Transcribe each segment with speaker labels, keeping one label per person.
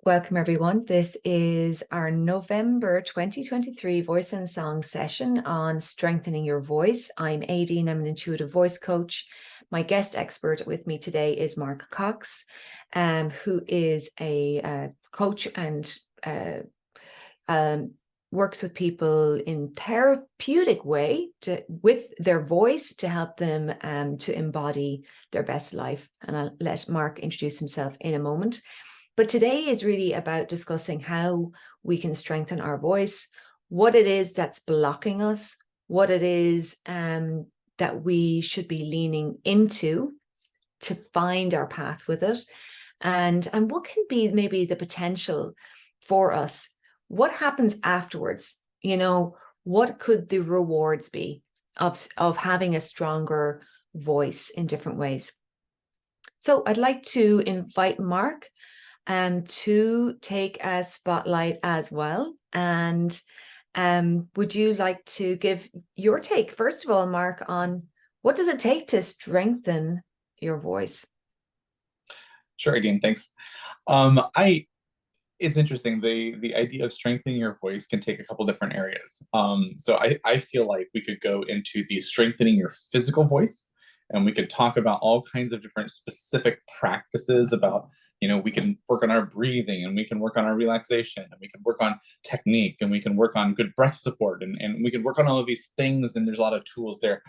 Speaker 1: Welcome, everyone. This is our November 2023 Voice and Song session on strengthening your voice. I'm Aideen. I'm an intuitive voice coach. My guest expert with me today is Mark Cox, who is a coach and works with people in therapeutic way with their voice to help them to embody their best life. And I'll let Mark introduce himself in a moment. But today is really about discussing how we can strengthen our voice, what it is that's blocking us, what it is that we should be leaning into to find our path with it, and what can be maybe the potential for us. What happens afterwards? What could the rewards be of having a stronger voice in different ways? So I'd like to invite Mark to take a spotlight as well. And would you like to give your take, first of all, Mark, on what does it take to strengthen your voice?
Speaker 2: Sure, Aideen, thanks. It's interesting. The idea of strengthening your voice can take a couple different areas. So I feel like we could go into the strengthening your physical voice, and we could talk about all kinds of different specific practices about, we can work on our breathing, and we can work on our relaxation, and we can work on technique, and we can work on good breath support, and we can work on all of these things, and there's a lot of tools there.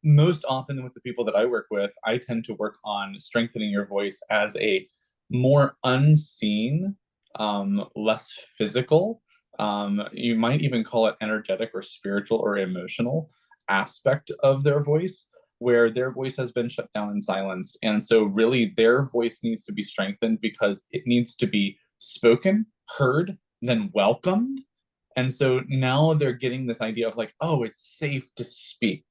Speaker 2: Most often with the people that I work with, I tend to work on strengthening your voice as a more unseen, less physical, you might even call it energetic or spiritual or emotional aspect of their voice, where their voice has been shut down and silenced. And so really their voice needs to be strengthened because it needs to be spoken, heard, then welcomed. And so now they're getting this idea of like, oh, it's safe to speak,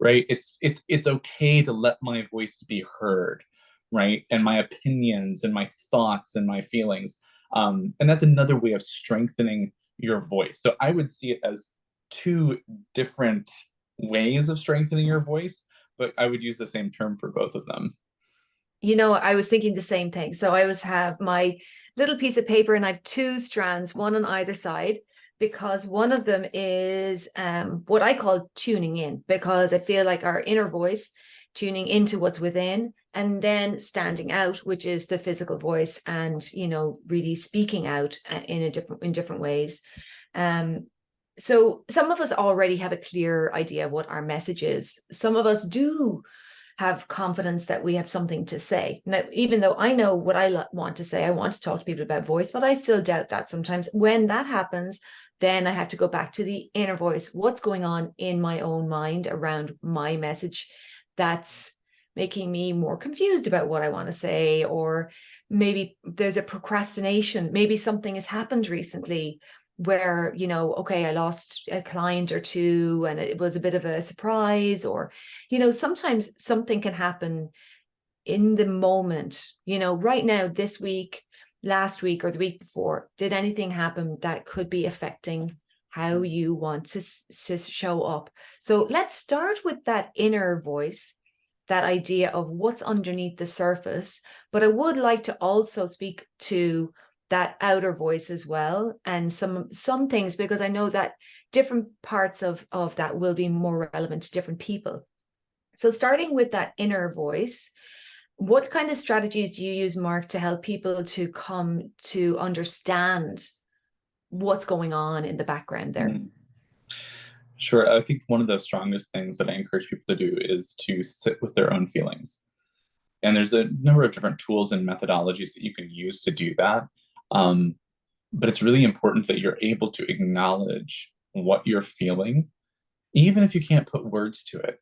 Speaker 2: right? It's okay to let my voice be heard, right? And my opinions and my thoughts and my feelings. And that's another way of strengthening your voice. So I would see it as two different ways of strengthening your voice, but I would use the same term for both of them.
Speaker 1: I was thinking the same thing. So I always have my little piece of paper and I have two strands, one on either side, because one of them is what I call tuning in, because I feel like our inner voice, tuning into what's within, and then standing out, which is the physical voice, and really speaking out in different ways. So some of us already have a clear idea of what our message is. Some of us do have confidence that we have something to say. Now, even though I know what I want to say, I want to talk to people about voice, but I still doubt that sometimes. When that happens, then I have to go back to the inner voice. What's going on in my own mind around my message that's making me more confused about what I want to say? Or maybe there's a procrastination. Maybe something has happened recently where, okay, I lost a client or two and it was a bit of a surprise, or, sometimes something can happen in the moment, right now, this week, last week, or the week before. Did anything happen that could be affecting how you want to show up? So let's start with that inner voice, that idea of what's underneath the surface. But I would like to also speak to that outer voice as well, and some things, because I know that different parts of that will be more relevant to different people. So starting with that inner voice, what kind of strategies do you use, Mark, to help people to come to understand what's going on in the background there?
Speaker 2: Sure. I think one of the strongest things that I encourage people to do is to sit with their own feelings. And there's a number of different tools and methodologies that you can use to do that. Um, but it's really important that you're able to acknowledge what you're feeling, even if you can't put words to it,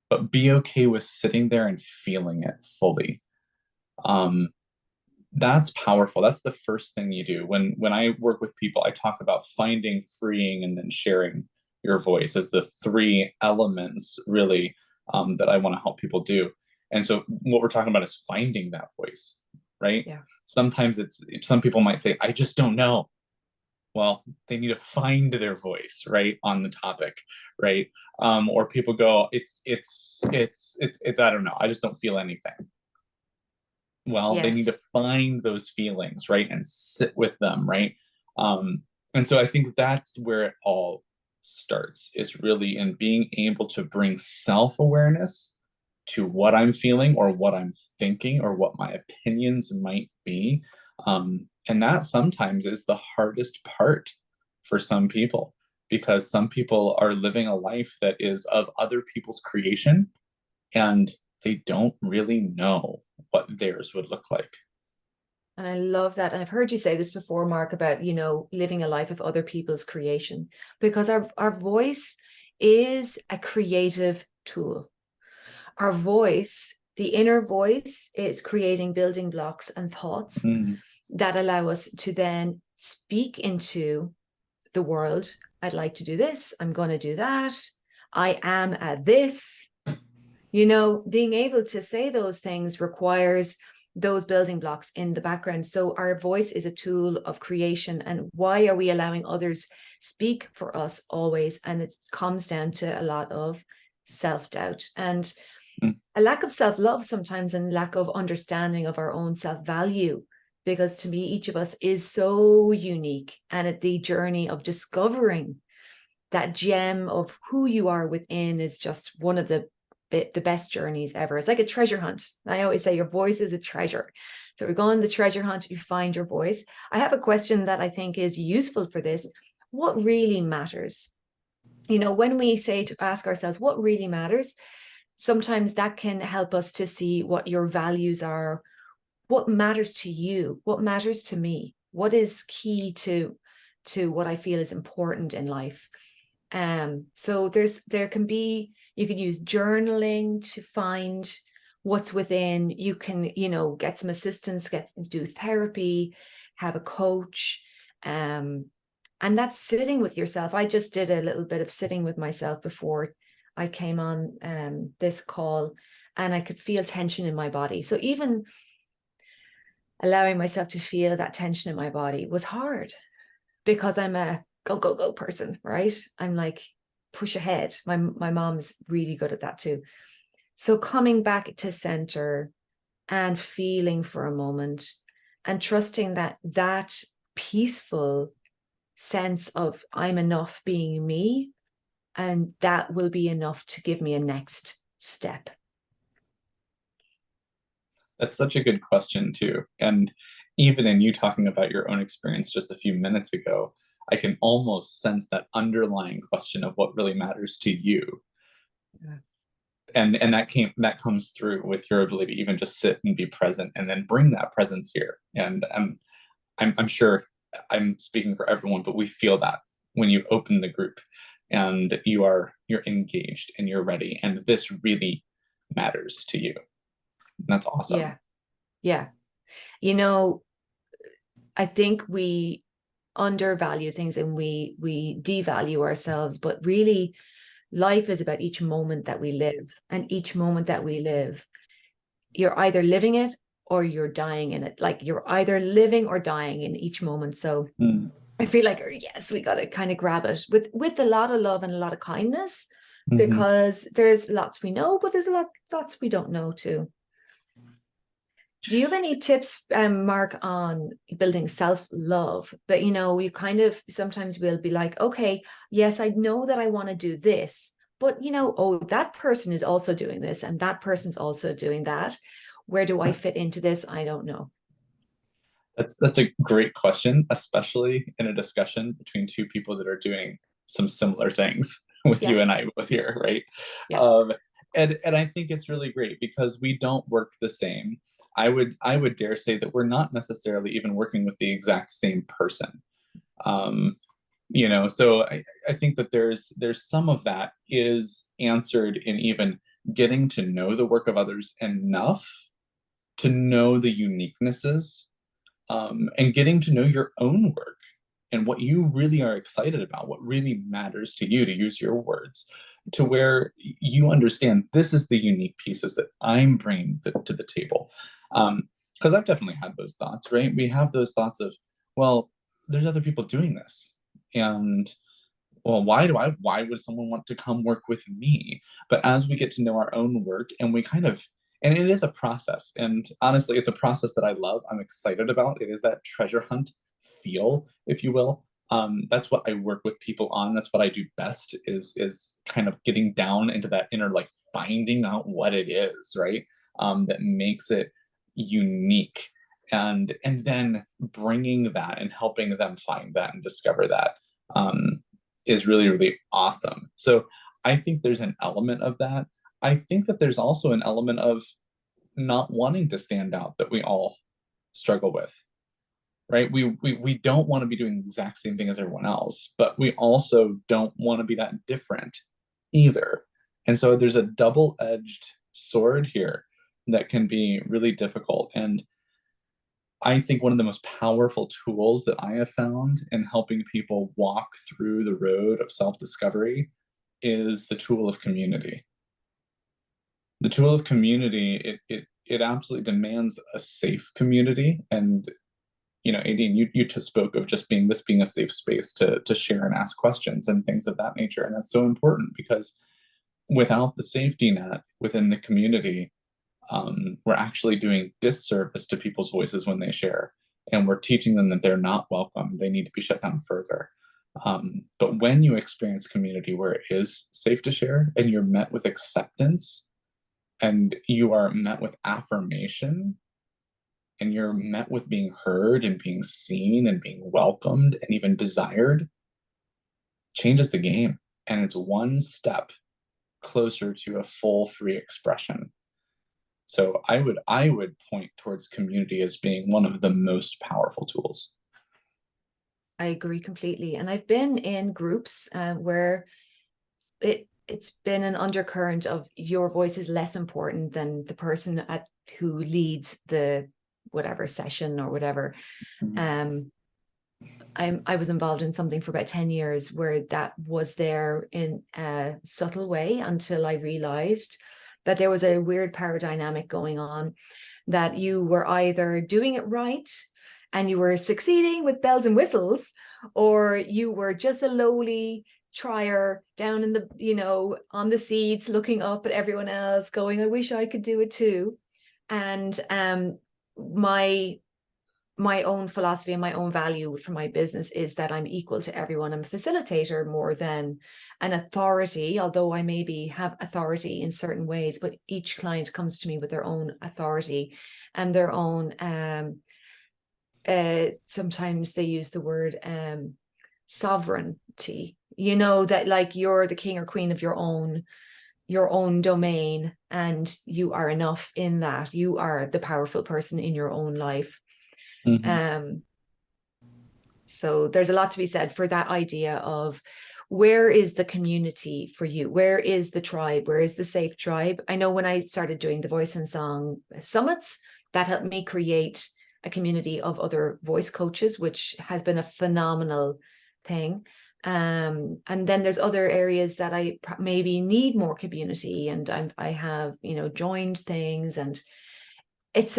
Speaker 2: but be okay with sitting there and feeling it fully. That's powerful. That's the first thing you do. When I work with people, I talk about finding, freeing, and then sharing your voice as the three elements really, that I want to help people do. And so what we're talking about is finding that voice, right?
Speaker 1: Yeah.
Speaker 2: Sometimes some people might say, I just don't know. Well, they need to find their voice, right, on the topic, right? Or people go, it's I don't know, I just don't feel anything. Well, they need
Speaker 1: Yes.
Speaker 2: to find those feelings, right, and sit with them, right? And so I think that's where it all starts, is really in being able to bring self-awareness to what I'm feeling or what I'm thinking or what my opinions might be. And that sometimes is the hardest part for some people, because some people are living a life that is of other people's creation, and they don't really know what theirs would look like.
Speaker 1: And I love that. And I've heard you say this before, Mark, about, living a life of other people's creation, because our voice is a creative tool. Our voice, the inner voice, is creating building blocks and thoughts that allow us to then speak into the world. I'd like to do this. I'm going to do that. I am at this. Being able to say those things requires those building blocks in the background. So our voice is a tool of creation. And why are we allowing others speak for us always? And it comes down to a lot of self-doubt and a lack of self-love sometimes, and lack of understanding of our own self-value. Because to me, each of us is so unique. And at the journey of discovering that gem of who you are within is just one of the best journeys ever. It's like a treasure hunt. I always say your voice is a treasure. So we go on the treasure hunt, you find your voice. I have a question that I think is useful for this. What really matters? When we say to ask ourselves, what really matters? Sometimes that can help us to see what your values are, what matters to you, what matters to me, what is key to what I feel is important in life. So you can use journaling to find what's within. You can, get some assistance, do therapy, have a coach. And that's sitting with yourself. I just did a little bit of sitting with myself before I came on this call, and I could feel tension in my body. So even allowing myself to feel that tension in my body was hard, because I'm a go, go, go person, right? I'm like, push ahead. My mom's really good at that too. So coming back to center and feeling for a moment and trusting that peaceful sense of I'm enough being me, and that will be enough to give me a next step.
Speaker 2: That's such a good question too. And even in you talking about your own experience just a few minutes ago, I can almost sense that underlying question of what really matters to you.
Speaker 1: Yeah.
Speaker 2: And that comes through with your ability to even just sit and be present and then bring that presence here. And I'm sure I'm speaking for everyone, but we feel that when you open the group and you're engaged and you're ready, and this really matters to you. That's awesome.
Speaker 1: Yeah. Yeah. I think we undervalue things and we devalue ourselves, but really life is about each moment that we live, and each moment that we live, you're either living it or you're dying in it. Like you're either living or dying in each moment. So I feel like, yes, we got to kind of grab it with a lot of love and a lot of kindness, because there's lots we know, but there's lots we don't know too. Do you have any tips, Mark, on building self-love? But, you kind of sometimes will be like, okay, yes, I know that I want to do this, but, oh, that person is also doing this and that person's also doing that. Where do I fit into this? I don't know.
Speaker 2: That's a great question, especially in a discussion between two people that are doing some similar things with you and I both here, right?
Speaker 1: Yeah.
Speaker 2: And I think it's really great because we don't work the same. I would dare say that we're not necessarily even working with the exact same person. So I think that there's some of that is answered in even getting to know the work of others enough to know the uniquenesses, and getting to know your own work and what you really are excited about, what really matters to you, to use your words, to where you understand this is the unique pieces that I'm bringing to the table. Because I've definitely had those thoughts, right? We have those thoughts of, well, there's other people doing this. And well, why would someone want to come work with me? But as we get to know our own work and we kind of And it is a process. And honestly, it's a process that I love. I'm excited about. It is that treasure hunt feel, if you will. That's what I work with people on. That's what I do best is kind of getting down into that inner, like finding out what it is, right? That makes it unique, and then bringing that and helping them find that and discover that is really, really awesome. So I think there's an element of that. I think that there's also an element of not wanting to stand out that we all struggle with, right? We don't want to be doing the exact same thing as everyone else, but we also don't want to be that different either. And so there's a double-edged sword here that can be really difficult. And I think one of the most powerful tools that I have found in helping people walk through the road of self-discovery is the tool of community. The tool of community, it absolutely demands a safe community. And Aideen, you spoke of just being a safe space to share and ask questions and things of that nature. And that's so important because without the safety net within the community, we're actually doing disservice to people's voices when they share. And we're teaching them that they're not welcome. They need to be shut down further. But when you experience community where it is safe to share and you're met with acceptance and you are met with affirmation and you're met with being heard and being seen and being welcomed and even desired, changes the game. And it's one step closer to a full free expression. So I would point towards community as being one of the most powerful tools.
Speaker 1: I agree completely. And I've been in groups where it's been an undercurrent of your voice is less important than the person who leads the whatever session or whatever. I was involved in something for about 10 years where that was there in a subtle way until I realized that there was a weird power dynamic going on, that you were either doing it right and you were succeeding with bells and whistles, or you were just a lowly trier down in the, on the seats, looking up at everyone else going, I wish I could do it too. And my own philosophy and my own value for my business is that I'm equal to everyone. I'm a facilitator more than an authority, although I maybe have authority in certain ways, but each client comes to me with their own authority and their own, sometimes they use the word sovereignty, that like you're the king or queen of your own domain and you are enough in that. You are the powerful person in your own life. So there's a lot to be said for that idea of where is the community for you? Where is the tribe? Where is the safe tribe? I know when I started doing the voice and song summits, that helped me create a community of other voice coaches, which has been a phenomenal thing. And then there's other areas that I maybe need more community, and I have, joined things. And it's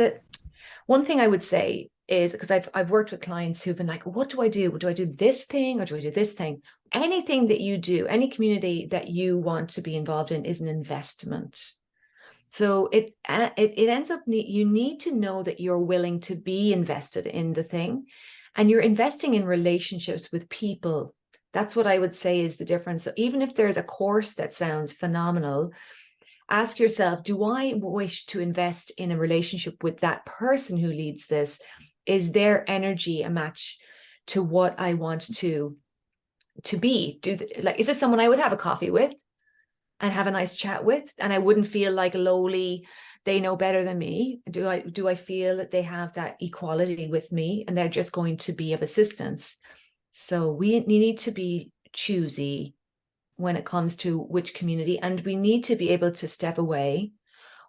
Speaker 1: one thing I would say is, because I've worked with clients who've been like, what do I do? Do I do this thing or do I do this thing? Anything that you do, any community that you want to be involved in is an investment. So it ends up, you need to know that you're willing to be invested in the thing, and you're investing in relationships with people. That's what I would say is the difference. So even if there's a course that sounds phenomenal, ask yourself, do I wish to invest in a relationship with that person who leads this? Is their energy a match to what I want to be? Is this someone I would have a coffee with and have a nice chat with, and I wouldn't feel like lowly, they know better than me? Do I feel that they have that equality with me and they're just going to be of assistance? So we need to be choosy when it comes to which community, and we need to be able to step away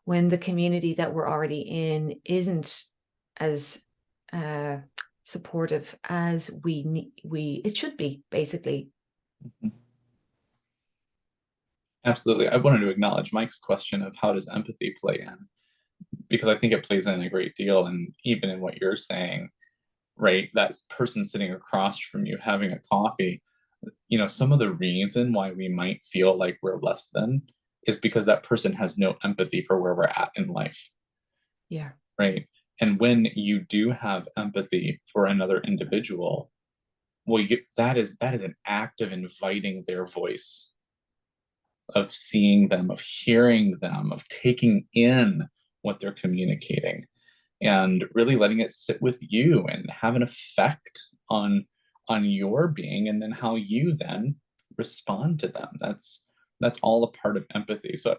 Speaker 1: when the community that we're already in isn't as supportive as it should be, basically.
Speaker 2: Absolutely. I wanted to acknowledge Mike's question of how does empathy play in, because I think it plays in a great deal. And even in what you're saying, right, that person sitting across from you having a coffee, some of the reason why we might feel like we're less than is because that person has no empathy for where we're at in life,
Speaker 1: Yeah.
Speaker 2: right? And when you do have empathy for another individual, well, that is an act of inviting their voice, of seeing them, of hearing them, of taking in what they're communicating, and really letting it sit with you and have an effect on your being, and then how you then respond to them. That's all a part of empathy. So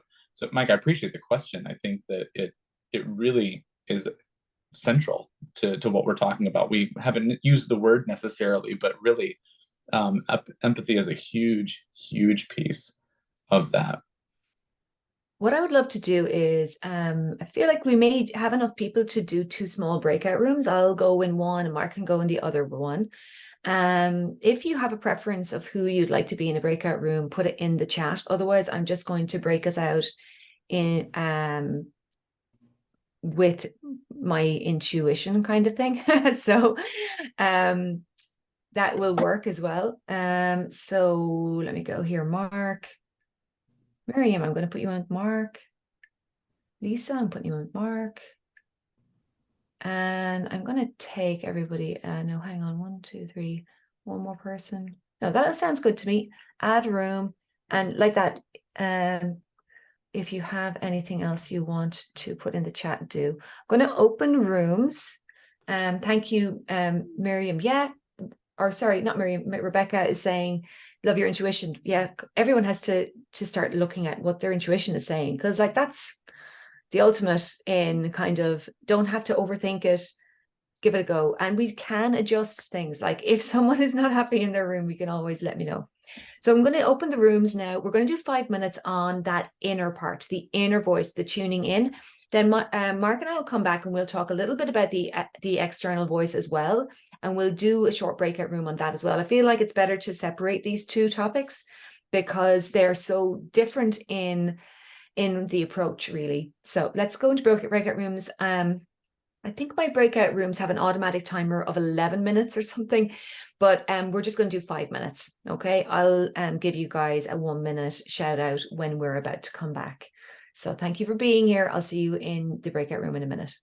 Speaker 2: Mike, I appreciate the question. I think that it really is central to what we're talking about. We haven't used the word necessarily, but really, empathy is a huge piece of that.
Speaker 1: What I would love to do is, I feel like we may have enough people to do two small breakout rooms. I'll go in one and Mark can go in the other one. If you have a preference of who you'd like to be in a breakout room, put it in the chat. Otherwise, I'm just going to break us out in with my intuition kind of thing. So that will work as well. So let me go here. Mark, Miriam, I'm going to put you on Mark. Lisa, I'm putting you on Mark. And I'm going to take everybody. No, hang on. 1, 2, 3. One more person. No, that sounds good to me. Add room. And like that, if you have anything else you want to put in the chat, do. I'm going to open rooms. Thank you, Miriam. Yeah. Or sorry, not Miriam. Rebecca is saying, love your intuition. Yeah. Everyone has to start looking at what their intuition is saying. Because like that's the ultimate in kind of don't have to overthink it, give it a go. And we can adjust things. Like if someone is not happy in their room, we can always let me know. So I'm going to open the rooms now. We're going to do 5 minutes on that inner part, the inner voice, the tuning in. Then Mark and I will come back and we'll talk a little bit about the external voice as well. And we'll do a short breakout room on that as well. I feel like it's better to separate these two topics because they're so different in the approach, really. So let's go into breakout rooms. I think my breakout rooms have an automatic timer of 11 minutes or something, but we're just going to do 5 minutes. Okay, I'll give you guys a 1 minute shout out when we're about to come back. So thank you for being here. I'll see you in the breakout room in a minute.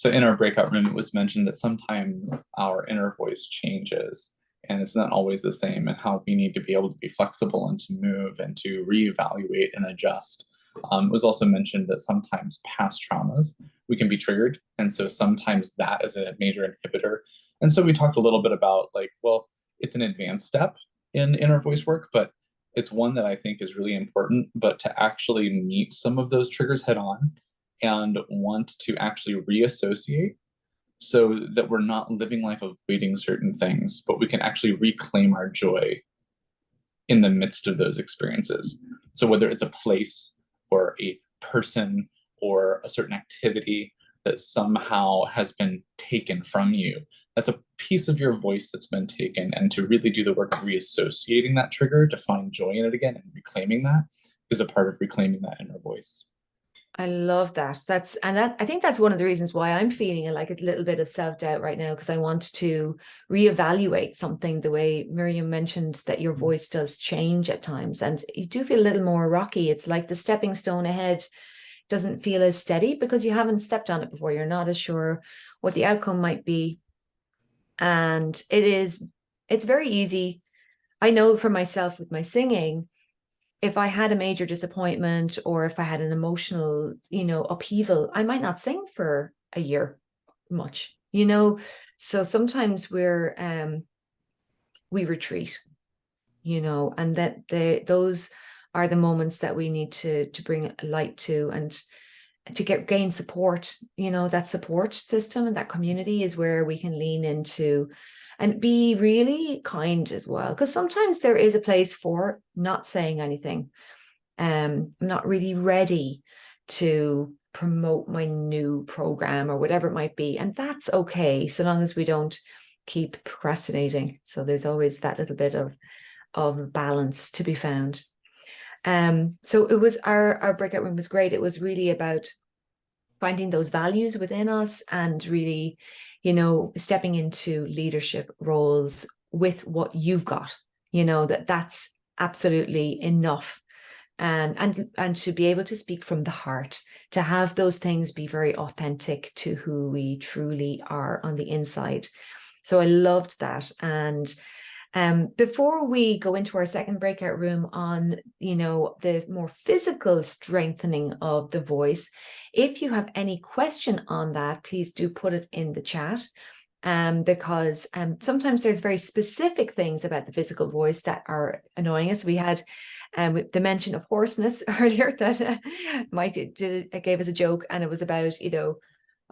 Speaker 2: So in our breakout room, it was mentioned that sometimes our inner voice changes and it's not always the same, and how we need to be able to be flexible and to move and to reevaluate and adjust. It was also mentioned that sometimes past traumas, we can be triggered. And so sometimes that is a major inhibitor. And so we talked a little bit about like, well, it's an advanced step in inner voice work, but it's one that I think is really important, but to actually meet some of those triggers head on and want to actually reassociate so that we're not living life avoiding certain things, but we can actually reclaim our joy in the midst of those experiences. So whether it's a place or a person or a certain activity that somehow has been taken from you, that's a piece of your voice that's been taken. And to really do the work of reassociating that trigger to find joy in it again and reclaiming that is a part of reclaiming that inner voice.
Speaker 1: I love that. I think that's one of the reasons why I'm feeling like a little bit of self-doubt right now, because I want to reevaluate something, the way Miriam mentioned that your voice does change at times and you do feel a little more rocky. It's like the stepping stone ahead doesn't feel as steady because you haven't stepped on it before. You're not as sure what the outcome might be. And it's very easy. I know for myself with my singing, if I had a major disappointment or if I had an emotional, upheaval, I might not sing for a year much, So sometimes we retreat, and those are the moments that we need to bring light to and to gain support. That support system and that community is where we can lean into and be really kind as well, because sometimes there is a place for not saying anything. I'm not really ready to promote my new program or whatever it might be, and that's okay, so long as we don't keep procrastinating. So there's always that little bit of balance to be found. So it was our breakout room was great. It was really about finding those values within us and really, stepping into leadership roles with what you've got, that's absolutely enough. And to be able to speak from the heart, to have those things be very authentic to who we truly are on the inside. So I loved that. And before we go into our second breakout room on, the more physical strengthening of the voice, if you have any question on that, please do put it in the chat. Because sometimes there's very specific things about the physical voice that are annoying us. We had the mention of hoarseness earlier that Mike gave us a joke, and it was about,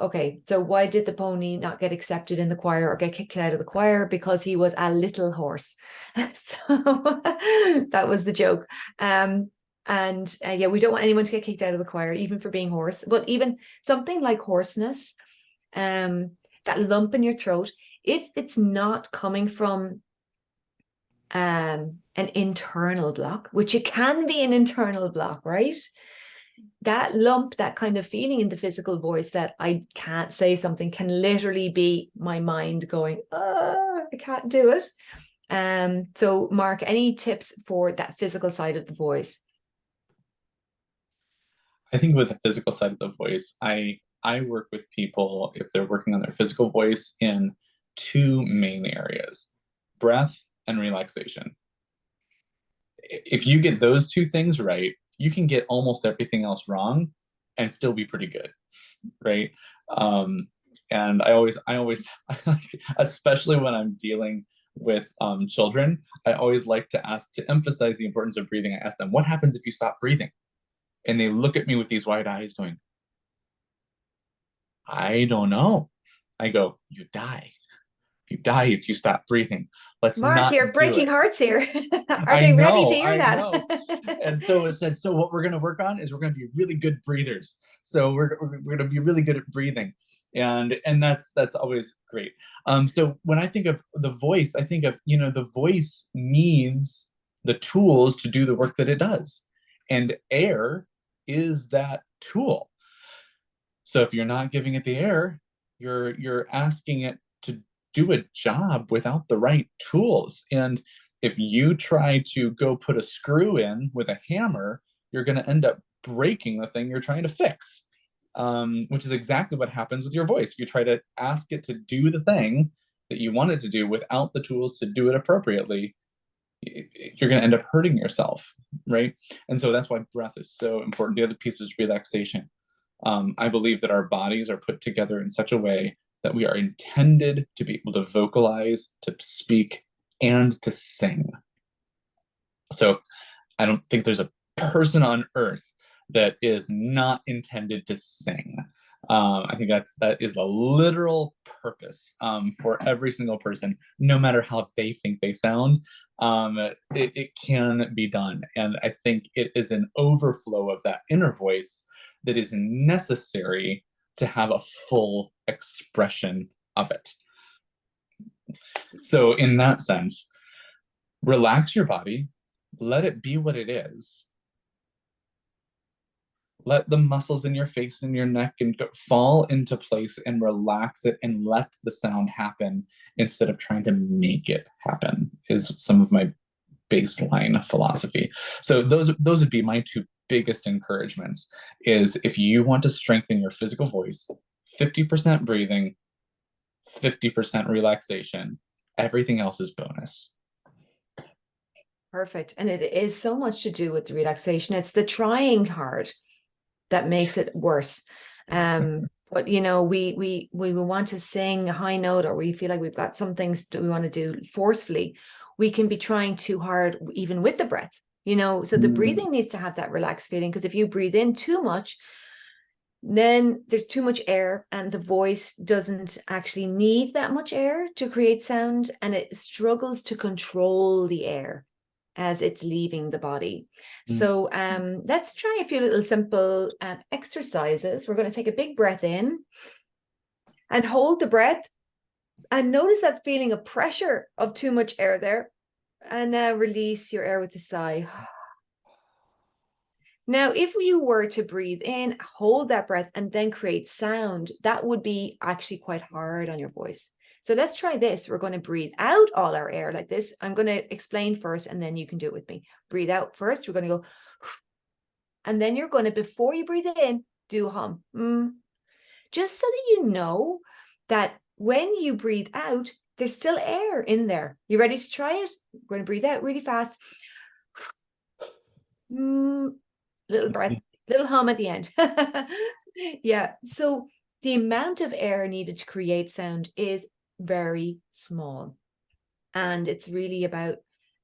Speaker 1: okay, so why did the pony not get accepted in the choir or get kicked out of the choir? Because he was a little hoarse. So that was the joke. Yeah, we don't want anyone to get kicked out of the choir, even for being hoarse. But even something like hoarseness, that lump in your throat, if it's not coming from an internal block, which it can be an internal block, right? That lump, that kind of feeling in the physical voice that I can't say something, can literally be my mind going, I can't do it. So Mark, any tips for that physical side of the voice?
Speaker 2: I think with the physical side of the voice, I work with people if they're working on their physical voice in two main areas: breath and relaxation. If you get those two things right, you can get almost everything else wrong and still be pretty good, right? And I always, especially when I'm dealing with children, I always like to emphasize the importance of breathing. I ask them, what happens if you stop breathing? And they look at me with these wide eyes going, I don't know. I go, you die. You die if you stop breathing. Let's
Speaker 1: Mark,
Speaker 2: not
Speaker 1: you're breaking hearts here. Are
Speaker 2: I
Speaker 1: they ready to
Speaker 2: know,
Speaker 1: hear
Speaker 2: I
Speaker 1: that?
Speaker 2: know. And so it said, so what we're going to work on is we're going to be really good breathers. So we're going to be really good at breathing. And that's always great. So when I think of the voice, I think of, the voice needs the tools to do the work that it does. And air is that tool. So if you're not giving it the air, you're asking it to do a job without the right tools. And if you try to go put a screw in with a hammer, you're going to end up breaking the thing you're trying to fix. which is exactly what happens with your voice. If you try to ask it to do the thing that you want it to do without the tools to do it appropriately, you're going to end up hurting yourself, right? And so that's why breath is so important. The other piece is relaxation. I believe that our bodies are put together in such a way that we are intended to be able to vocalize, to speak, and to sing. So I don't think there's a person on earth that is not intended to sing. I think that is a literal purpose for every single person, no matter how they think they sound. It can be done, and I think it is an overflow of that inner voice that is necessary to have a full expression of it. So, in that sense, relax your body, let it be what it is. Let the muscles in your face and your neck and fall into place and relax it and let the sound happen instead of trying to make it happen, is some of my baseline philosophy. So those would be my two biggest encouragements. Is if you want to strengthen your physical voice, 50% breathing, 50% relaxation, everything else is bonus.
Speaker 1: Perfect. And it is so much to do with the relaxation. It's the trying hard that makes it worse. But you know, we want to sing a high note, or we feel like we've got some things that we want to do forcefully. We can be trying too hard, even with the breath, you know. So the breathing needs to have that relaxed feeling, because if you breathe in too much, then there's too much air, and the voice doesn't actually need that much air to create sound, and it struggles to control the air as it's leaving the body. So let's try a few little simple exercises. We're going to take a big breath in and hold the breath, and notice that feeling of pressure of too much air there, and now release your air with a sigh. Now, if you were to breathe in, hold that breath, and then create sound, that would be actually quite hard on your voice. So let's try this. We're going to breathe out all our air like this. I'm going to explain first, and then you can do it with me. Breathe out first. We're going to go, and then you're going to, before you breathe in, do a hum. Just so that you know that when you breathe out, there's still air in there. You ready to try it? We're going to breathe out really fast. Little breath, little hum at the end. Yeah. So the amount of air needed to create sound is very small. And it's really about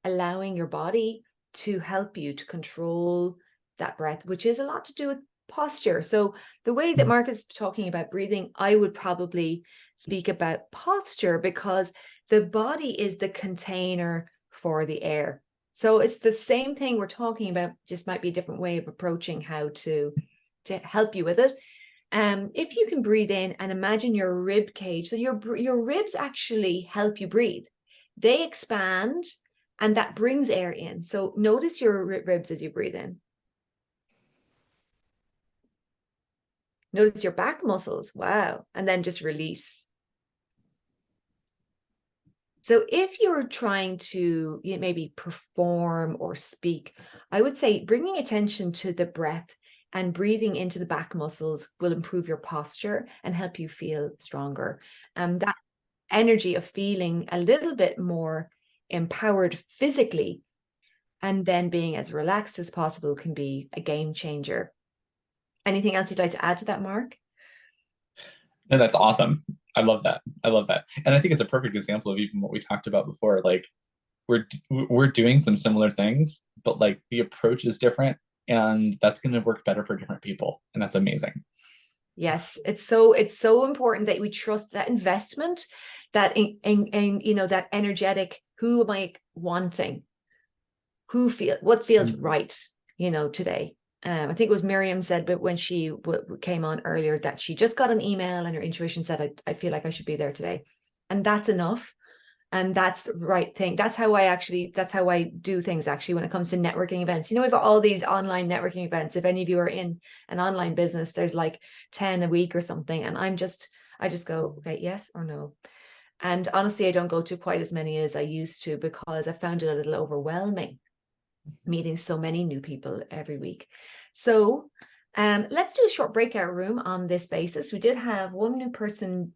Speaker 1: allowing your body to help you to control that breath, which is a lot to do with posture. So the way that Mark is talking about breathing, I would probably speak about posture, because the body is the container for the air. So it's the same thing we're talking about, just might be a different way of approaching how to help you with it. If you can breathe in and imagine your rib cage, so your ribs actually help you breathe. They expand, and that brings air in. So notice your ribs as you breathe in. Notice your back muscles. Wow. And then just release. So if you're trying to maybe perform or speak, I would say bringing attention to the breath and breathing into the back muscles will improve your posture and help you feel stronger. That energy of feeling a little bit more empowered physically, and then being as relaxed as possible, can be a game changer. Anything else you'd like to add to that, Mark?
Speaker 2: No, that's awesome. I love that. And I think it's a perfect example of even what we talked about before. Like we're doing some similar things, but like the approach is different, and that's going to work better for different people. And that's amazing.
Speaker 1: Yes, it's so important that we trust that investment, that in that energetic, who am I wanting? What feels right, today. I think it was Miriam said, but when she came on earlier, that she just got an email and her intuition said, I feel like I should be there today. And that's enough. And that's the right thing. That's how I do things, actually, when it comes to networking events. We've got all these online networking events. If any of you are in an online business, there's like 10 a week or something. And I just go, okay, yes or no. And honestly, I don't go to quite as many as I used to, because I found it a little overwhelming, meeting so many new people every week. So Let's do a short breakout room on this basis. We did have one new person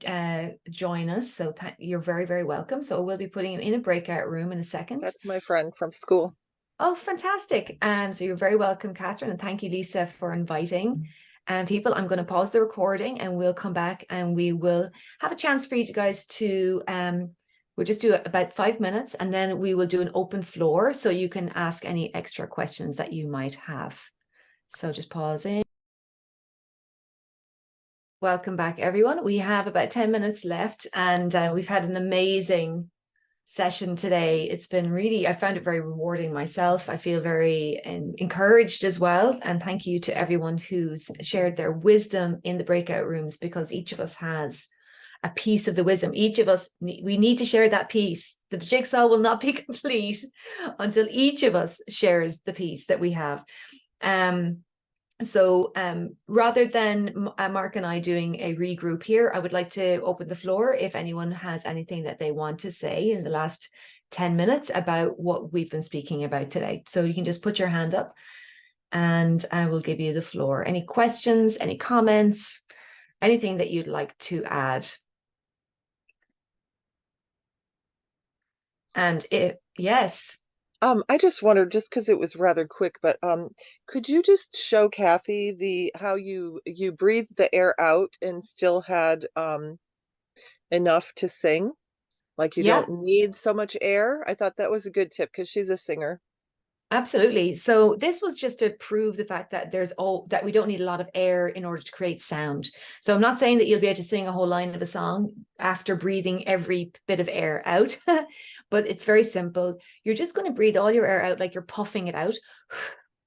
Speaker 1: join us, so you're very, very welcome. So we'll be putting you in a breakout room in a second.
Speaker 3: That's my friend from school.
Speaker 1: Oh, fantastic. So you're very welcome, Catherine, and thank you, Lisa, for inviting people. I'm going to pause the recording and we'll come back and we will have a chance for you guys to, we'll just do about 5 minutes and then we will do an open floor so you can ask any extra questions that you might have. So just pausing. Welcome back, everyone. We have about 10 minutes left and we've had an amazing session today. It's been really, I found it very rewarding myself. I feel very encouraged as well. And thank you to everyone who's shared their wisdom in the breakout rooms, because each of us has a piece of the wisdom. Each of us, we need to share that piece. The jigsaw will not be complete until each of us shares the piece that we have. So rather than Mark and I doing a regroup here, I would like to open the floor if anyone has anything that they want to say in the last 10 minutes about what we've been speaking about today. So you can just put your hand up and I will give you the floor. Any questions, any comments, anything that you'd like to add? And yes.
Speaker 3: I just wondered, just because it was rather quick, but could you just show Kathy how you breathed the air out and still had enough to sing? Like you
Speaker 1: Yeah.
Speaker 3: don't need so much air? I thought that was a good tip because she's a singer.
Speaker 1: Absolutely. So this was just to prove the fact that that we don't need a lot of air in order to create sound. So I'm not saying that you'll be able to sing a whole line of a song after breathing every bit of air out, but it's very simple. You're just going to breathe all your air out like you're puffing it out,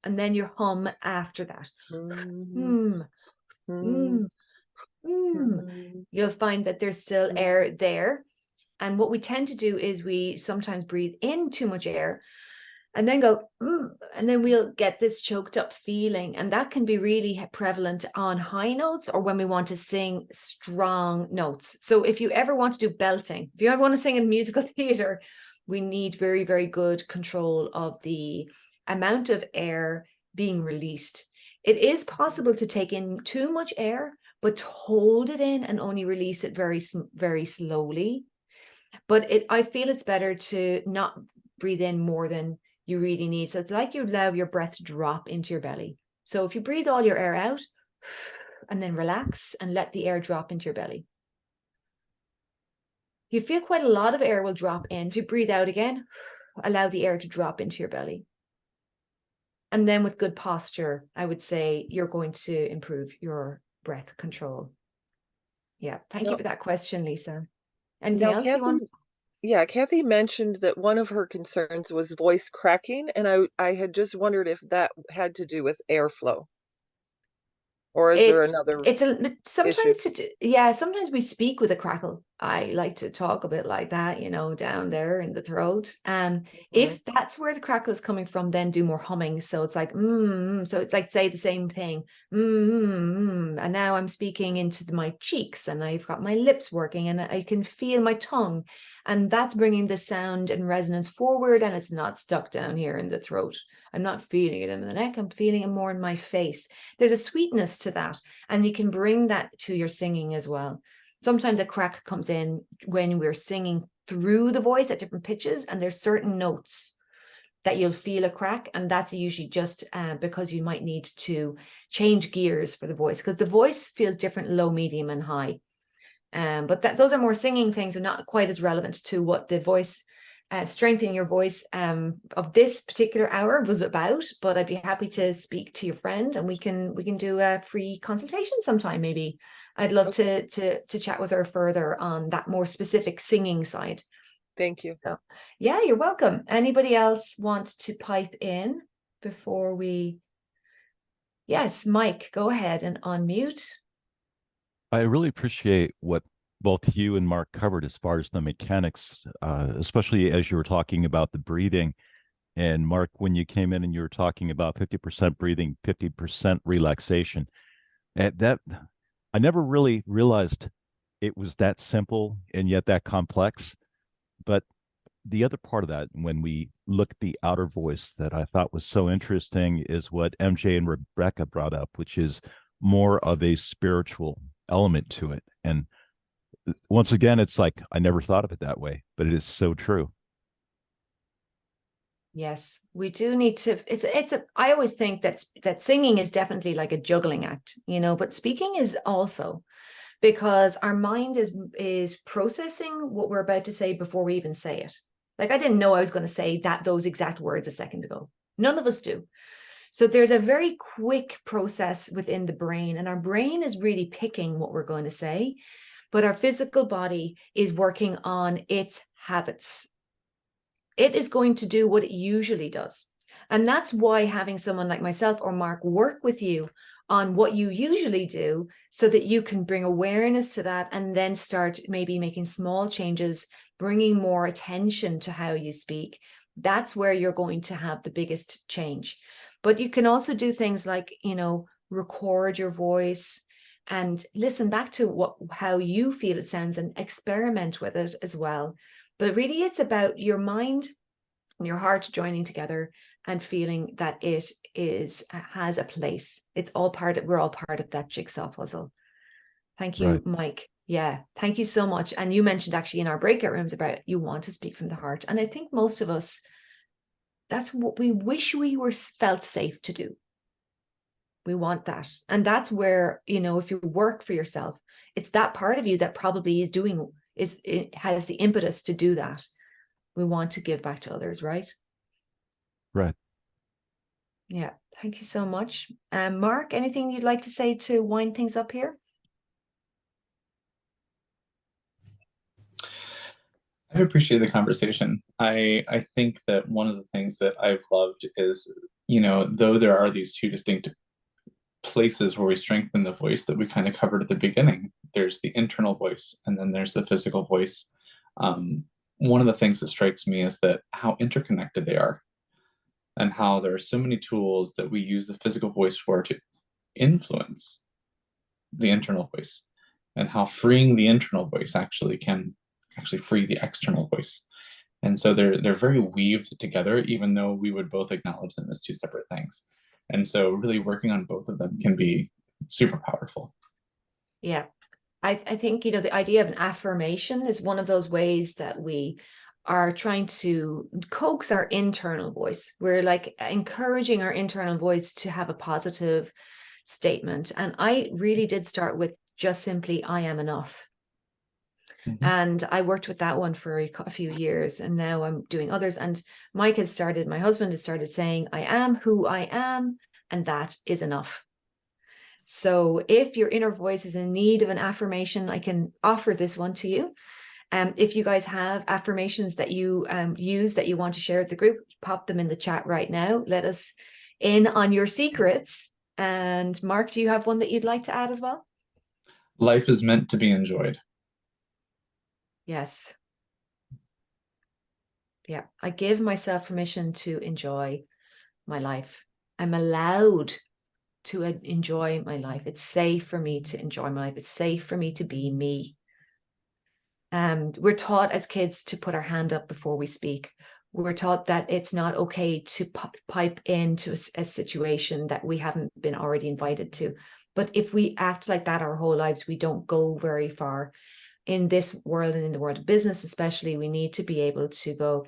Speaker 1: and then you hum after that. Mm, mm, mm. You'll find that there's still air there. And what we tend to do is we sometimes breathe in too much air and then go, and then we'll get this choked up feeling. And that can be really prevalent on high notes or when we want to sing strong notes. So if you ever want to do belting, if you ever want to sing in musical theater, we need very, very good control of the amount of air being released. It is possible to take in too much air, but hold it in and only release it very, very slowly. But I feel it's better to not breathe in more than you really need. So it's like you allow your breath to drop into your belly. So if you breathe all your air out and then relax and let the air drop into your belly. You feel quite a lot of air will drop in. If you breathe out again, allow the air to drop into your belly. And then with good posture, I would say you're going to improve your breath control. Yeah. Thank you for that question, Lisa. Anything else you want?
Speaker 3: Yeah, Kathy mentioned that one of her concerns was voice cracking, and I had just wondered if that had to do with airflow. Or is there another
Speaker 1: sometimes
Speaker 3: issue?
Speaker 1: sometimes we speak with a crackle. I like to talk a bit like that, down there in the throat. If that's where the crackle is coming from, then do more humming. So it's like so it's like say the same thing. And now I'm speaking into my cheeks and I've got my lips working and I can feel my tongue, and that's bringing the sound and resonance forward, and it's not stuck down here in the throat. I'm not feeling it in the neck. I'm feeling it more in my face. There's a sweetness to that, and you can bring that to your singing as well. Sometimes a crack comes in when we're singing through the voice at different pitches, and there's certain notes that you'll feel a crack, and that's usually just because you might need to change gears for the voice, because the voice feels different low, medium, and high. But those are more singing things and not quite as relevant to what the voice strengthening your voice of this particular hour was about. But I'd be happy to speak to your friend and we can do a free consultation sometime. Maybe I'd love to chat with her further on that more specific singing side.
Speaker 3: Thank you.
Speaker 1: So yeah, you're welcome. Anybody else want to pipe in before we? Yes, Mike, go ahead and unmute.
Speaker 4: I really appreciate what both you and Mark covered as far as the mechanics, especially as you were talking about the breathing. And Mark, when you came in and you were talking about 50% breathing, 50% relaxation, that I never really realized it was that simple and yet that complex. But the other part of that, when we look at the outer voice, that I thought was so interesting is what MJ and Rebecca brought up, which is more of a spiritual element to it. And once again, it's like I never thought of it that way, but it is so true.
Speaker 1: Yes, we do need to. I always think that singing is definitely like a juggling act, but speaking is also, because our mind is processing what we're about to say before we even say it. Like, I didn't know I was going to say those exact words a second ago. None of us do. So there's a very quick process within the brain, and our brain is really picking what we're going to say, but our physical body is working on its habits. It is going to do what it usually does. And that's why having someone like myself or Mark work with you on what you usually do, so that you can bring awareness to that and then start maybe making small changes, bringing more attention to how you speak. That's where you're going to have the biggest change. But you can also do things like, record your voice and listen back to how you feel it sounds and experiment with it as well. But really, it's about your mind and your heart joining together and feeling that it has a place. We're all part of that jigsaw puzzle. Thank you,
Speaker 4: Right.
Speaker 1: Mike. Yeah, thank you so much. And you mentioned actually in our breakout rooms about you want to speak from the heart. And I think most of us, that's what we wish we were felt safe to do. We want that. And that's where, if you work for yourself, it's that part of you that probably it has the impetus to do that. We want to give back to others, right?
Speaker 4: Right.
Speaker 1: Yeah. Thank you so much. Mark, anything you'd like to say to wind things up here?
Speaker 2: I've appreciated the conversation. I think that one of the things that I've loved is, though there are these two distinct places where we strengthen the voice that we kind of covered at the beginning, there's the internal voice and then there's the physical voice. One of the things that strikes me is that how interconnected they are, and how there are so many tools that we use the physical voice for to influence the internal voice, and how freeing the internal voice can free the external voice. And so they're very weaved together, even though we would both acknowledge them as two separate things. And so really working on both of them can be super powerful.
Speaker 1: Yeah. I think, the idea of an affirmation is one of those ways that we are trying to coax our internal voice. We're like encouraging our internal voice to have a positive statement. And I really did start with just simply, I am enough. Mm-hmm. And I worked with that one for a few years, and now I'm doing others. And my husband has started saying, I am who I am, and that is enough. So if your inner voice is in need of an affirmation, I can offer this one to you. If you guys have affirmations that you use that you want to share with the group, pop them in the chat right now. Let us in on your secrets. And Mark, do you have one that you'd like to add as well?
Speaker 2: Life is meant to be enjoyed.
Speaker 1: Yes. Yeah, I give myself permission to enjoy my life. I'm allowed to enjoy my life. It's safe for me to enjoy my life. It's safe for me to be me. We're taught as kids to put our hand up before we speak. We're taught that it's not okay to pipe into a situation that we haven't been already invited to. But if we act like that our whole lives, we don't go very far. In this world, and in the world of business especially, we need to be able to go,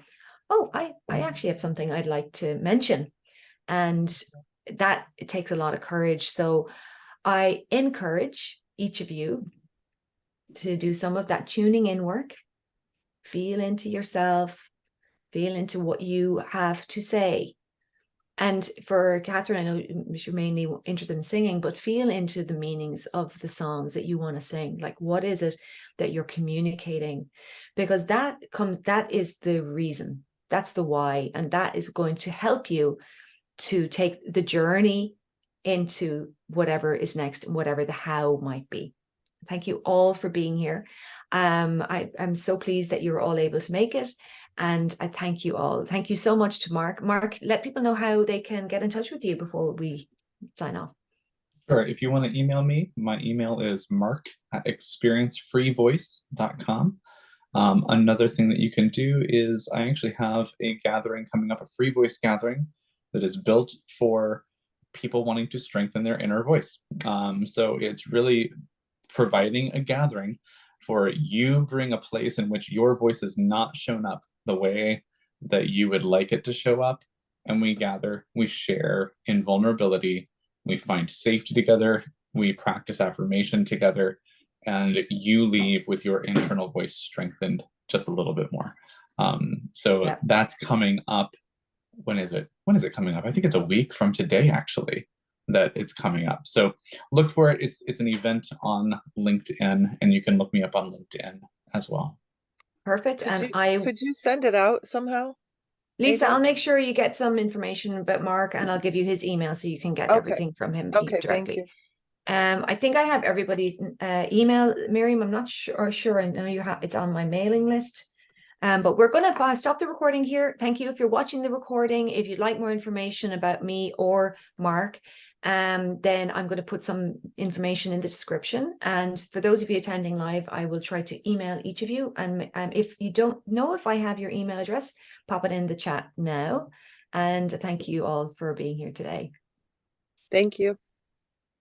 Speaker 1: oh, I actually have something I'd like to mention. And that it takes a lot of courage. So I encourage each of you to do some of that tuning in work. Feel into yourself, feel into what you have to say. And for Catherine, I know you're mainly interested in singing, but feel into the meanings of the songs that you want to sing. Like, what is it that you're communicating? Because that is the reason, that's the why, and that is going to help you to take the journey into whatever is next and whatever the how might be. Thank you all for being here. I'm so pleased that you're all able to make it. And I thank you all. Thank you so much to Mark. Mark, let people know how they can get in touch with you before we sign off.
Speaker 2: Sure. If you want to email me, my email is mark@experiencefreevoice.com. Another thing that you can do is I actually have a gathering coming up, a free voice gathering that is built for people wanting to strengthen their inner voice. So it's really providing a gathering for you bring a place in which your voice is not shown up the way that you would like it to show up. And we gather, we share in vulnerability, we find safety together, we practice affirmation together, and you leave with your internal voice strengthened just a little bit more. So that's coming up. When is it? When is it coming up? I think it's a week from today, actually, that it's coming up. So look for it. It's an event on LinkedIn, and you can look me up on LinkedIn as well.
Speaker 1: Perfect.
Speaker 3: Could you send it out somehow?
Speaker 1: Lisa,
Speaker 3: Aideen?
Speaker 1: I'll make sure you get some information about Mark, and I'll give you his email so you can get everything from him
Speaker 3: Okay,
Speaker 1: directly.
Speaker 3: thank you.
Speaker 1: I think I have everybody's email, Miriam. I'm not sure. I know you have, it's on my mailing list. But we're going to stop the recording here. Thank you if you're watching the recording. If you'd like more information about me or Mark, then I'm going to put some information in the description. And for those of you attending live, I will try to email each of you. And if you don't know if I have your email address, pop it in the chat now. And thank you all for being here today.
Speaker 3: Thank you.